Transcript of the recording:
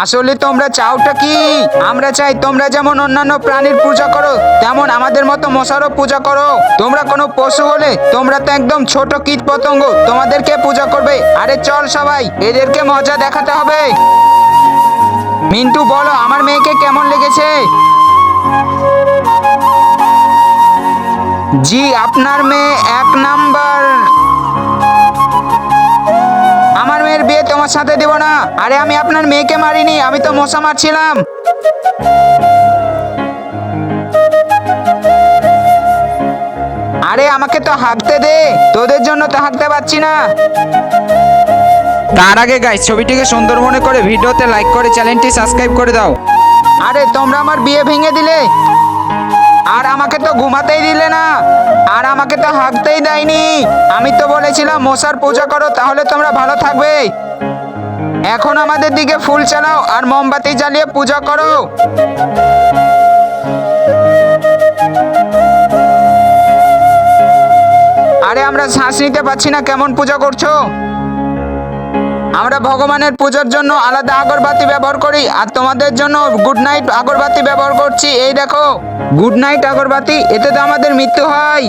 আসলে তোমরা চাওটা কি? আমরা চাই তোমরা যেমন অন্যান্য প্রাণীর পূজা করো তেমন আমাদের মতো মশারও পূজা করো। তোমরা কোনো পশু হলে তোমরা তো একদম ছোট কীট পতঙ্গ, তোমাদেরকে পূজা করবে। আরে চল সবাই, এদেরকে মজা দেখাতে হবে। মিন্টু বলো আমার মেয়েকে কেমন লেগেছে? জি আপনার মেয়ে এক নাম্বার। আমার মেয়ের বিয়ে তোমার সাথে দিব না। আরে আমি আপনার মেয়েকে মারিনি, আমি তো মশা মারছিলাম। আরে আমাকে তো হাঁকতে দে, তোদের জন্য তো হাঁকতে পারছি না। তার আগে গাইস ছবিটিকে সুন্দর মনে করে ভিডিওতে লাইক করে চ্যানেলটি সাবস্ক্রাইব করে দাও। আরে তোমরা আমার বিয়ে ভেঙে দিলে, আর আমাকে তো ঘুমাতেই দিলে না, আর আমাকে তো হাঁকতেই দেয়নি। আমি তো বলেছিলাম মশার পূজা করো তাহলে তোমরা ভালো থাকবে। এখন আমাদের দিকে ফুল চালাও আর মোমবাতি জ্বালিয়ে পূজা করো। আরে আমরা শ্বাস নিতে পারছি না, কেমন পূজা করছো? আমরা ভগবানের পূজার জন্য আলাদা আগরবাতি ব্যবহার করি, আর তোমাদের জন্য গুড নাইট আগরবাতি ব্যবহার করছি। এই দেখো গুড নাইট আগরবাতি, এতে তো আমাদের মৃত্যু হয়।